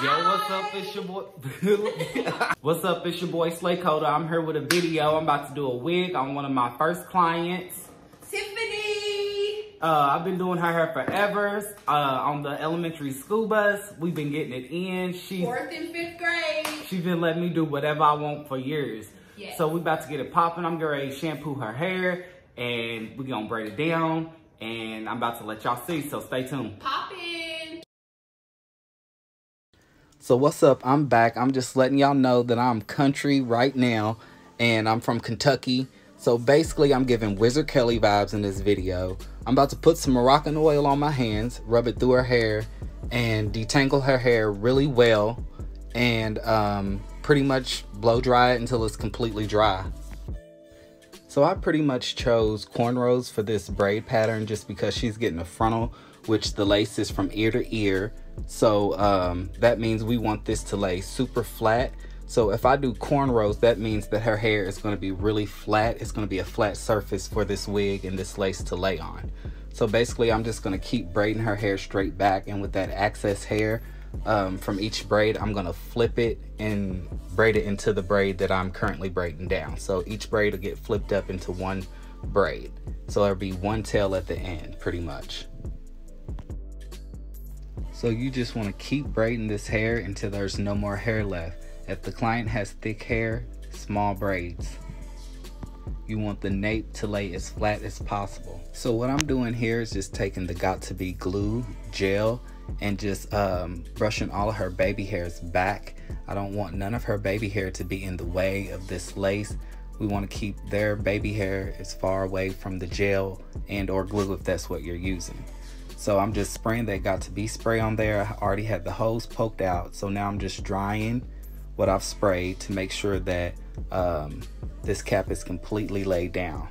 Yo, what's up? It's your boy. What's up? It's your boy Slay Coda. I'm here with a video. I'm about to do a wig on one of my first clients, Tiffany. I've been doing her hair forever. On the elementary school bus, we've been getting it in. She's 4th and 5th grade. She's been letting me do whatever I want for years. Yes. So we about to get it popping. I'm getting ready to shampoo her hair, and we're gonna braid it down. And I'm about to let y'all see. So stay tuned. Poppin'. So what's up? I'm back. I'm just letting y'all know that I'm country right now, and I'm from Kentucky. So basically, I'm giving Wizard Kelly vibes in this video. I'm about to put some Moroccan oil on my hands, rub it through her hair, and detangle her hair really well, and pretty much blow dry it until it's completely dry. So I pretty much chose cornrows for this braid pattern just because she's getting a frontal, which the lace is from ear to ear. So that means we want this to lay super flat. So if I do cornrows, that means that her hair is going to be really flat. It's going to be a flat surface for this wig and this lace to lay on. So basically, I'm just going to keep braiding her hair straight back, and with that excess hair from each braid, I'm going to flip it and braid it into the braid that I'm currently braiding down. So each braid will get flipped up into one braid. So there'll be one tail at the end, pretty much. So you just want to keep braiding this hair until there's no more hair left. If the client has thick hair, small braids. You want the nape to lay as flat as possible. So what I'm doing here is just taking the Got2b glue gel and just brushing all of her baby hairs back. I don't want none of her baby hair to be in the way of this lace. We want to keep their baby hair as far away from the gel and or glue if that's what you're using. So I'm just spraying that Got2b spray on there. I already had the hose poked out, so now I'm just drying what I've sprayed to make sure that this cap is completely laid down.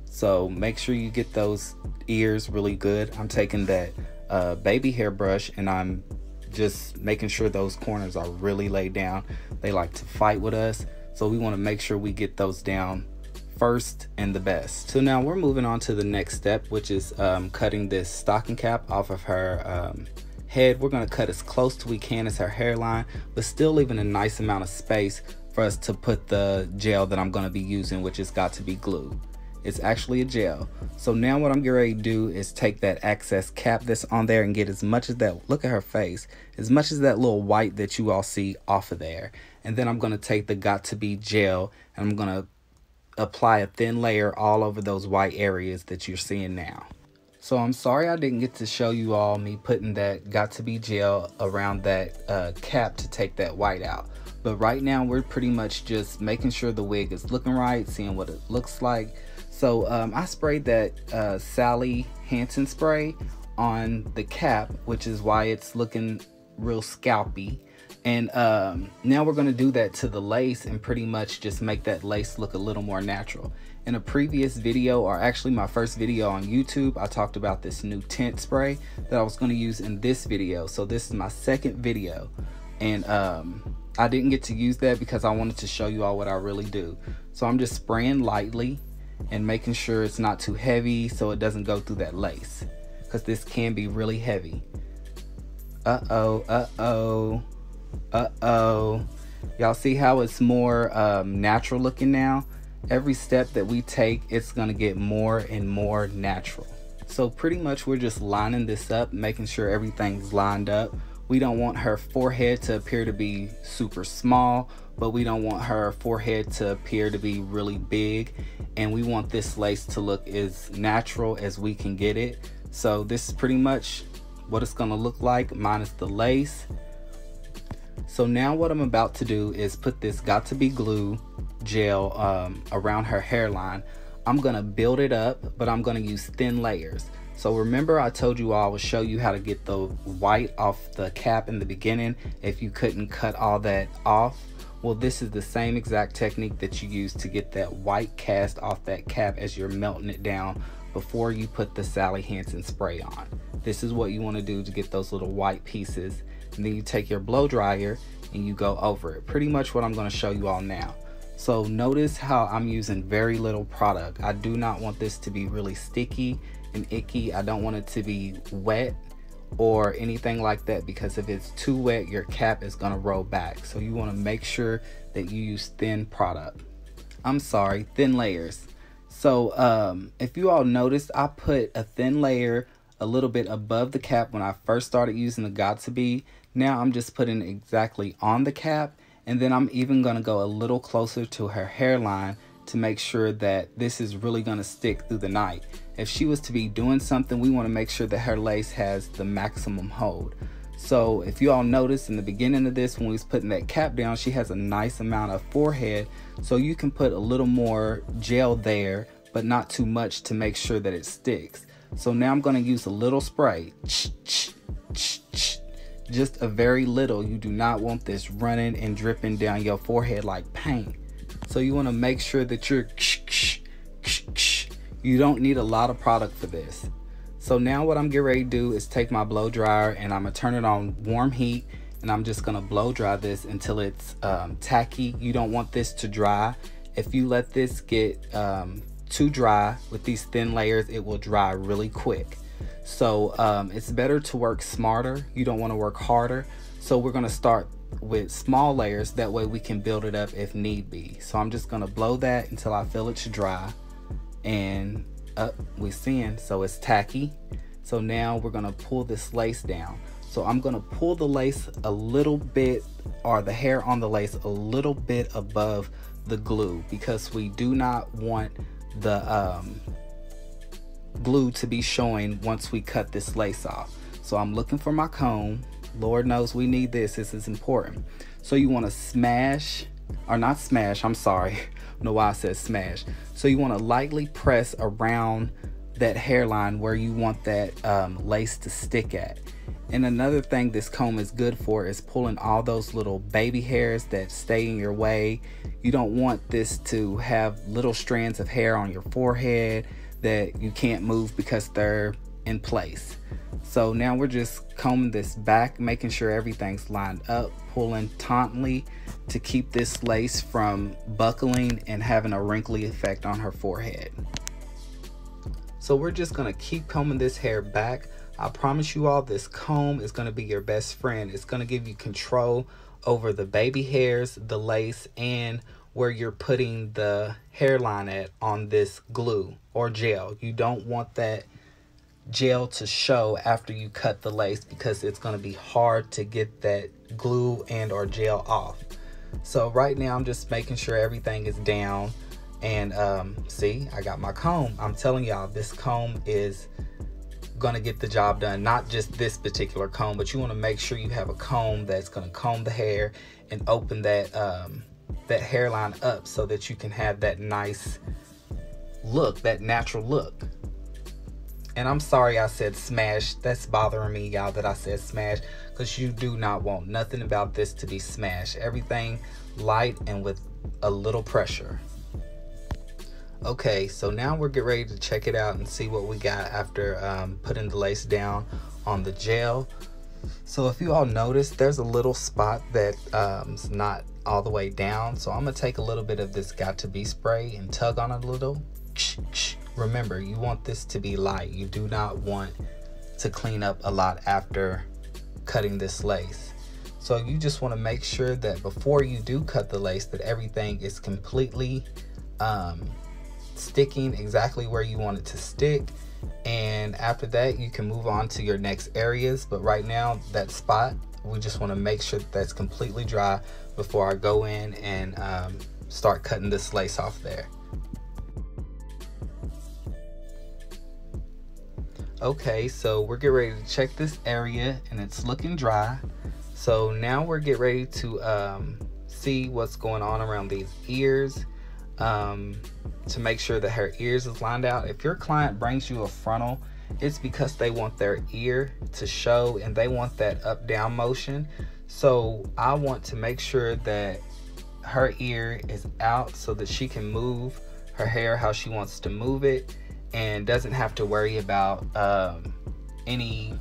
So make sure you get those ears really good. I'm taking that baby hair brush and I'm just making sure those corners are really laid down. They like to fight with us, so we want to make sure we get those down first and the best. So now we're moving on to the next step, which is cutting this stocking cap off of her head. We're going to cut as close to we can as her hairline, but still leaving a nice amount of space for us to put the gel that I'm going to be using, which has Got2b glue. It's actually a gel. So now what I'm getting ready to do is take that excess cap that's on there and get as much of that, look at her face, as much as that little white that you all see off of there. And then I'm going to take the Got2b gel and I'm going to apply a thin layer all over those white areas that you're seeing now. So I'm sorry I didn't get to show you all me putting that Got2b gel around that cap to take that white out. But right now we're pretty much just making sure the wig is looking right, seeing what it looks like. So I sprayed that Sally Hansen spray on the cap, which is why it's looking real scalpy. And now we're going to do that to the lace and pretty much just make that lace look a little more natural. In a previous video, or actually my first video on YouTube, I talked about this new tint spray that I was going to use in this video. So this is my second video, and I didn't get to use that because I wanted to show you all what I really do. So I'm just spraying lightly and making sure it's not too heavy so it doesn't go through that lace, because this can be really heavy. Uh-oh. Y'all see how it's more natural looking now? Every step that we take, it's gonna get more and more natural. So pretty much we're just lining this up, making sure everything's lined up. We don't want her forehead to appear to be super small, but we don't want her forehead to appear to be really big. And we want this lace to look as natural as we can get it. So this is pretty much what it's gonna look like, minus the lace. So now what I'm about to do is put this Got2b glue gel around her hairline. I'm gonna build it up, but I'm gonna use thin layers. So remember I told you all I would show you how to get the white off the cap in the beginning if you couldn't cut all that off. Well, this is the same exact technique that you use to get that white cast off that cap as you're melting it down before you put the Sally Hansen spray on. This is what you want to do to get those little white pieces. And then you take your blow dryer and you go over it. Pretty much what I'm going to show you all now. So notice how I'm using very little product. I do not want this to be really sticky and icky. I don't want it to be wet or anything like that, because if it's too wet, your cap is going to roll back. So you want to make sure that you use thin layers. So if you all noticed, I put a thin layer a little bit above the cap when I first started using the Got2b. Now I'm just putting it exactly on the cap, and then I'm even going to go a little closer to her hairline to make sure that this is really going to stick through the night. If she was to be doing something, we want to make sure that her lace has the maximum hold. So if you all notice in the beginning of this, when we was putting that cap down, she has a nice amount of forehead, so you can put a little more gel there, but not too much, to make sure that it sticks. So now I'm going to use a little spray, just a very little. You do not want this running and dripping down your forehead like paint. So you want to make sure that you don't need a lot of product for this. So now what I'm getting ready to do is take my blow dryer, and I'm going to turn it on warm heat, and I'm just going to blow dry this until it's tacky. You don't want this to dry. If you let this get too dry with these thin layers, it will dry really quick. So it's better to work smarter. You don't want to work harder. So we're going to start with small layers, that way we can build it up if need be. So I'm just going to blow that until I feel it's dry, and we're seeing, so it's tacky. So now we're going to pull this lace down. So I'm going to pull the lace a little bit, or the hair on the lace a little bit above the glue, because we do not want the glue to be showing once we cut this lace off. So I'm looking for my comb. Lord knows we need this. This is important. So you want to smash, or not smash, I'm sorry. I don't know why I said smash. So you want to lightly press around that hairline where you want that lace to stick at. And another thing this comb is good for is pulling all those little baby hairs that stay in your way. You don't want this to have little strands of hair on your forehead that you can't move because they're in place. So now we're just combing this back, making sure everything's lined up, pulling tautly to keep this lace from buckling and having a wrinkly effect on her forehead. So we're just gonna keep combing this hair back. I promise you all, this comb is gonna be your best friend. It's gonna give you control over the baby hairs, the lace, and where you're putting the hairline at on this glue or gel. You don't want that gel to show after you cut the lace, because it's going to be hard to get that glue and or gel off. So right now I'm just making sure everything is down, and see, I got my comb. I'm telling y'all, this comb is gonna get the job done. Not just this particular comb, but you want to make sure you have a comb that's going to comb the hair and open that that hairline up, so that you can have that nice look, that natural look. And I'm sorry I said smash. That's bothering me, y'all, that I said smash, because you do not want nothing about this to be smashed. Everything light and with a little pressure. Okay, so now we're getting ready to check it out and see what we got after putting the lace down on the gel. So if you all notice, there's a little spot that is not all the way down. So I'm gonna take a little bit of this Got2b spray and tug on it a little. Remember, you want this to be light. You do not want to clean up a lot after cutting this lace. So you just want to make sure that before you do cut the lace, that everything is completely sticking exactly where you want it to stick. And after that, you can move on to your next areas. But right now, that spot, we just want to make sure that that's completely dry before I go in and start cutting this lace off there. Okay, so we're getting ready to check this area, and it's looking dry. So now we're getting ready to see what's going on around these ears, to make sure that her ears is lined out. If your client brings you a frontal, it's because they want their ear to show and they want that up down motion. So I want to make sure that her ear is out so that she can move her hair how she wants to move it, and doesn't have to worry about any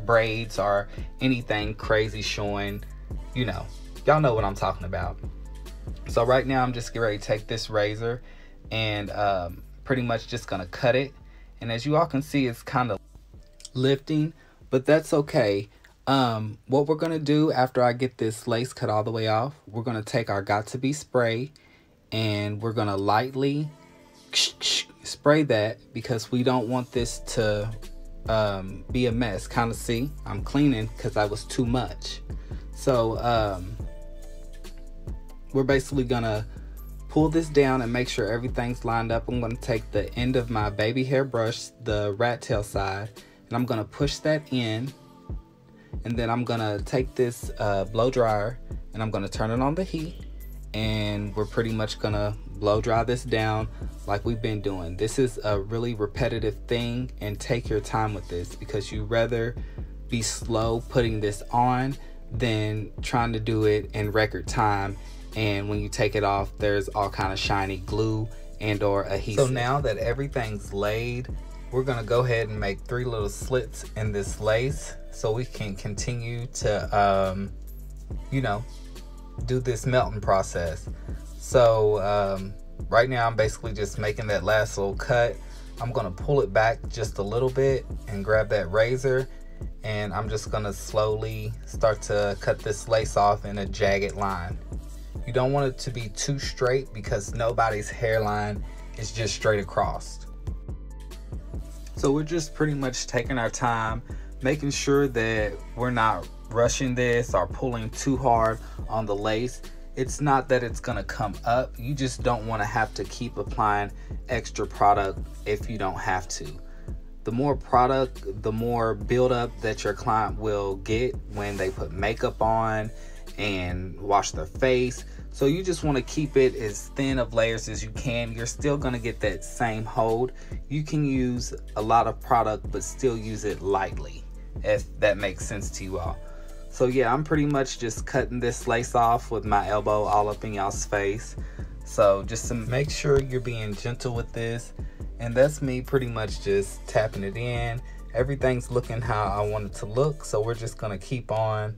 braids or anything crazy showing. You know, y'all know what I'm talking about. So right now I'm just getting ready to take this razor and pretty much just gonna cut it. And as you all can see, it's kind of lifting, but that's okay. What we're gonna do after I get this lace cut all the way off, we're gonna take our Got To Be spray and we're gonna lightly spray that because we don't want this to be a mess. Kind of see, I'm cleaning because I was too much. So we're basically gonna pull this down and make sure everything's lined up. I'm gonna take the end of my baby hair brush, the rat tail side, and I'm gonna push that in. And then I'm gonna take this blow dryer and I'm gonna turn it on the heat, and we're pretty much gonna blow dry this down like we've been doing. This is a really repetitive thing, and take your time with this because you rather be slow putting this on than trying to do it in record time. And when you take it off, there's all kind of shiny glue and or adhesive. So now that everything's laid, we're gonna go ahead and make 3 little slits in this lace so we can continue to, you know, do this melting process. So right now I'm basically just making that last little cut. I'm gonna pull it back just a little bit and grab that razor, and I'm just gonna slowly start to cut this lace off in a jagged line. You don't want it to be too straight because nobody's hairline is just straight across. So we're just pretty much taking our time, making sure that we're not rushing this or pulling too hard on the lace. It's not that it's gonna come up, you just don't want to have to keep applying extra product if you don't have to. The more product, the more buildup that your client will get when they put makeup on and wash their face. So you just want to keep it as thin of layers as you can. You're still going to get that same hold. You can use a lot of product but still use it lightly, if that makes sense to you all. So yeah, I'm pretty much just cutting this lace off with my elbow all up in y'all's face. So just to make sure you're being gentle with this, and that's me pretty much just tapping it in. Everything's looking how I want it to look, so we're just going to keep on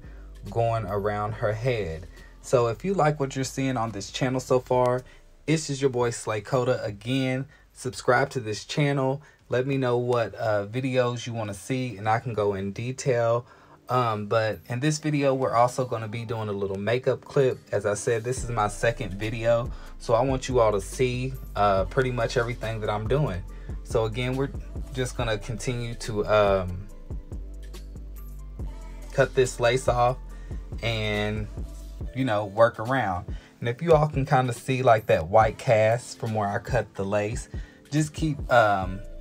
going around her head. So if you like what you're seeing on this channel so far, it's just your boy Slaycota again. Subscribe to this channel. Let me know what videos you want to see, and I can go in detail. But in this video, we're also going to be doing a little makeup clip. As I said, this is my second video, so I want you all to see pretty much everything that I'm doing. So again, we're just going to continue to cut this lace off and, you know, work around. And if you all can kind of see like that white cast from where I cut the lace, just keep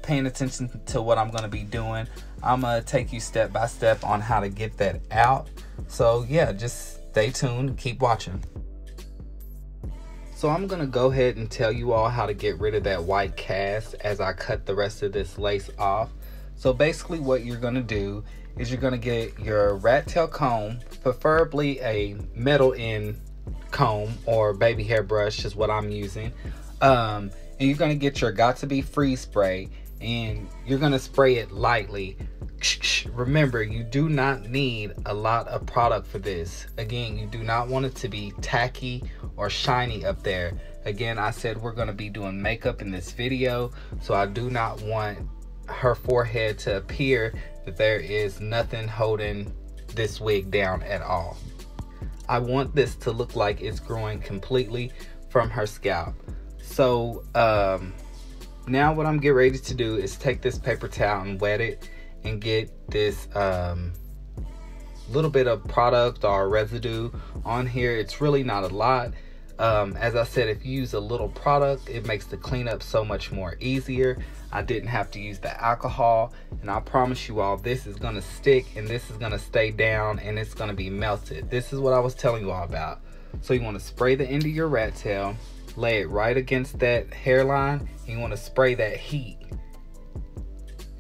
paying attention to what I'm going to be doing. I'm going to take you step by step on how to get that out. So yeah, just stay tuned, keep watching. So I'm going to go ahead and tell you all how to get rid of that white cast as I cut the rest of this lace off. So basically what you're going to do is you're going to get your rat tail comb, preferably a metal end comb or baby hair brush is what I'm using. And you're going to get your Got To Be freeze spray, and you're going to spray it lightly. Remember, you do not need a lot of product for this. Again, you do not want it to be tacky or shiny up there. Again, I said we're going to be doing makeup in this video, so I do not want her forehead to appear that there is nothing holding this wig down at all. I want this to look like it's growing completely from her scalp. So now what I'm getting ready to do is take this paper towel and wet it and get this little bit of product or residue on here. It's really not a lot. As I said, if you use a little product, it makes the cleanup so much more easier. I didn't have to use the alcohol, and I promise you all, this is gonna stick and this is gonna stay down and it's gonna be melted. This is what I was telling you all about. So you want to spray the end of your rat tail, lay it right against that hairline, and you want to spray that heat.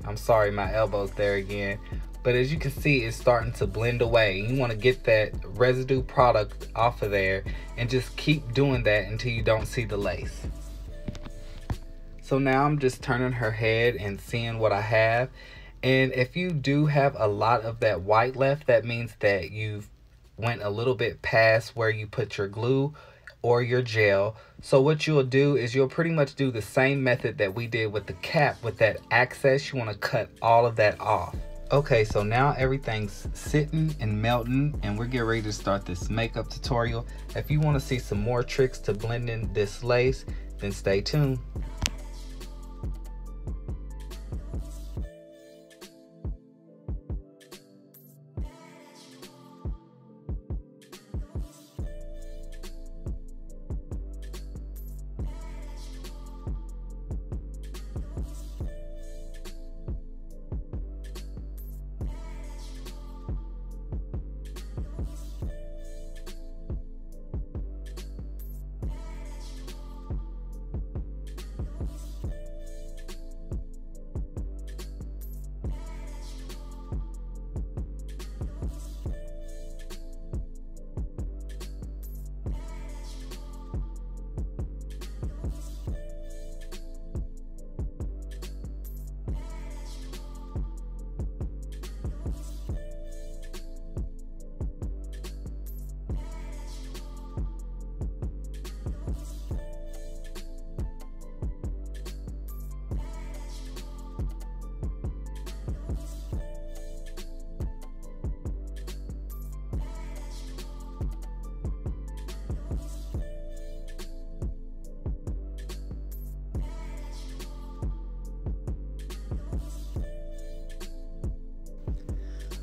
I'm sorry, my elbow's there again. But as you can see, it's starting to blend away. You want to get that residue product off of there and just keep doing that until you don't see the lace. So now I'm just turning her head and seeing what I have. And if you do have a lot of that white left, that means that you've went a little bit past where you put your glue or your gel. So what you'll do is you'll pretty much do the same method that we did with the cap with that excess. You want to cut all of that off. Okay, so now everything's sitting and melting, and we're getting ready to start this makeup tutorial. If you want to see some more tricks to blend in this lace, then stay tuned.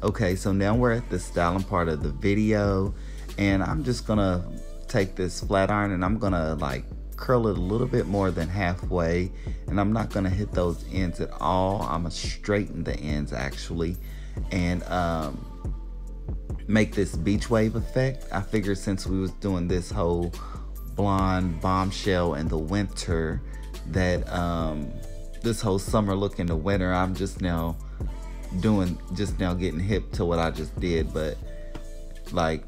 Okay, so now we're at the styling part of the video, and I'm just gonna take this flat iron and I'm gonna like curl it a little bit more than halfway, and I'm not gonna hit those ends at all. I'm gonna straighten the ends actually, and make this beach wave effect. I figured since we was doing this whole blonde bombshell in the winter, that this whole summer look in the winter, I'm just now getting hip to what I just did. But like,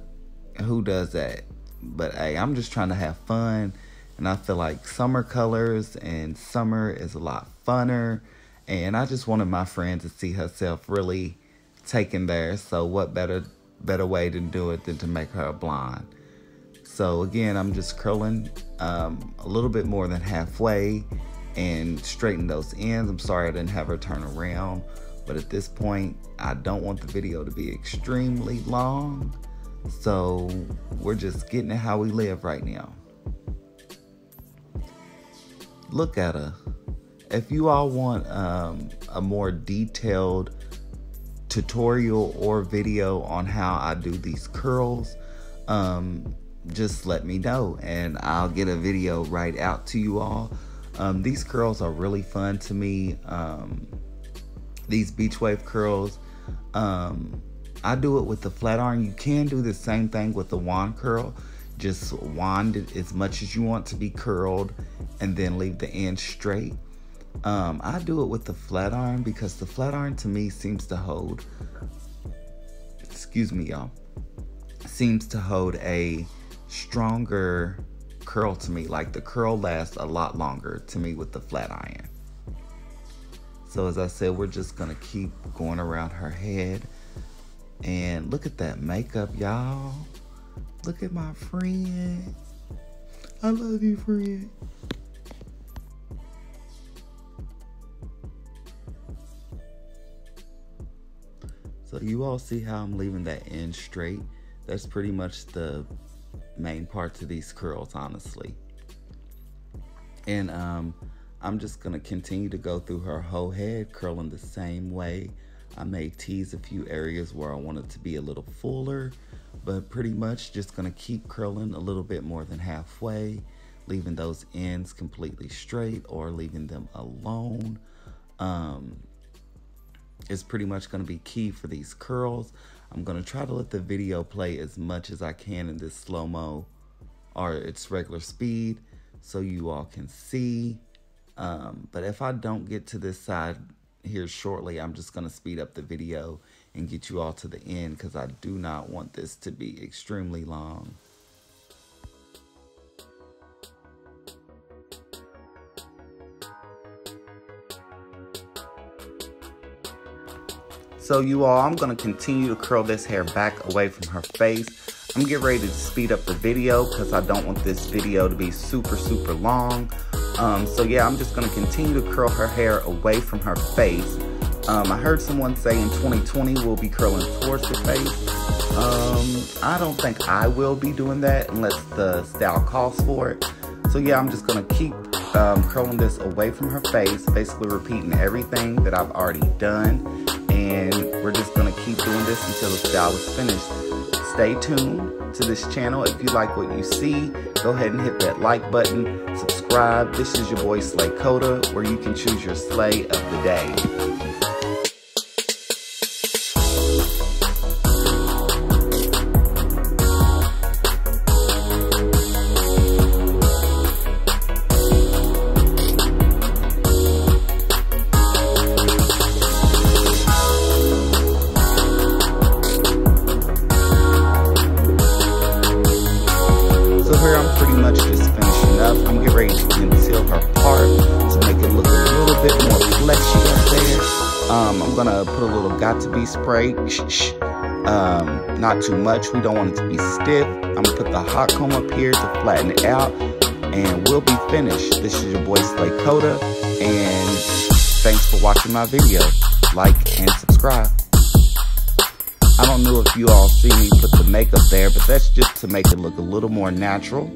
who does that? But hey, I'm just trying to have fun, and I feel like summer colors and summer is a lot funner, and I just wanted my friend to see herself really taken there. So what better way to do it than to make her a blonde? So again, I'm just curling a little bit more than halfway and straighten those ends. I'm sorry I didn't have her turn around, but at this point, I don't want the video to be extremely long. So we're just getting it how we live right now. Look at her. If you all want a more detailed tutorial or video on how I do these curls, just let me know and I'll get a video right out to you all. These curls are really fun to me. These beach wave curls, I do it with the flat iron. You can do the same thing with the wand curl. Just wand it as much as you want to be curled and then leave the end straight. I do it with the flat iron because the flat iron to me seems to hold, excuse me y'all, seems to hold a stronger curl to me. Like the curl lasts a lot longer to me with the flat iron. So as I said, we're just gonna keep going around her head. And look at that makeup, y'all. Look at my friend. I love you, friend. So you all see how I'm leaving that end straight? That's pretty much the main parts of these curls, honestly. And I'm just gonna continue to go through her whole head, curling the same way. I may tease a few areas where I want it to be a little fuller, but pretty much just gonna keep curling a little bit more than halfway, leaving those ends completely straight or leaving them alone. It's pretty much gonna be key for these curls. I'm gonna try to let the video play as much as I can in this slow-mo or its regular speed so you all can see. But if I don't get to this side here shortly, I'm just gonna speed up the video and get you all to the end because I do not want this to be extremely long. So you all, I'm gonna continue to curl this hair back away from her face. I'm getting ready to speed up the video because I don't want this video to be super long. So yeah, I'm just gonna continue to curl her hair away from her face I heard someone say in 2020 we'll be curling towards the face. I don't think I will be doing that unless the style calls for it. So yeah, I'm just gonna keep curling this away from her face, basically repeating everything that I've already done. And we're just gonna keep doing this until the style is finished. Stay tuned to this channel. If you like what you see, go ahead and hit that like button, subscribe. This is your boy Slay Coda, where you can choose your slay of the day. Here I'm pretty much just finishing up. I'm getting ready to conceal her part to make it look a little bit more fleshy up there. I'm gonna put a little got to be spray. Not too much. We don't want it to be stiff. I'm gonna put the hot comb up here to flatten it out, and we'll be finished. This is your boy Slay Coda, and thanks for watching my video. Like and subscribe. I don't know if you all see me put the makeup there, but that's just to make it look a little more natural.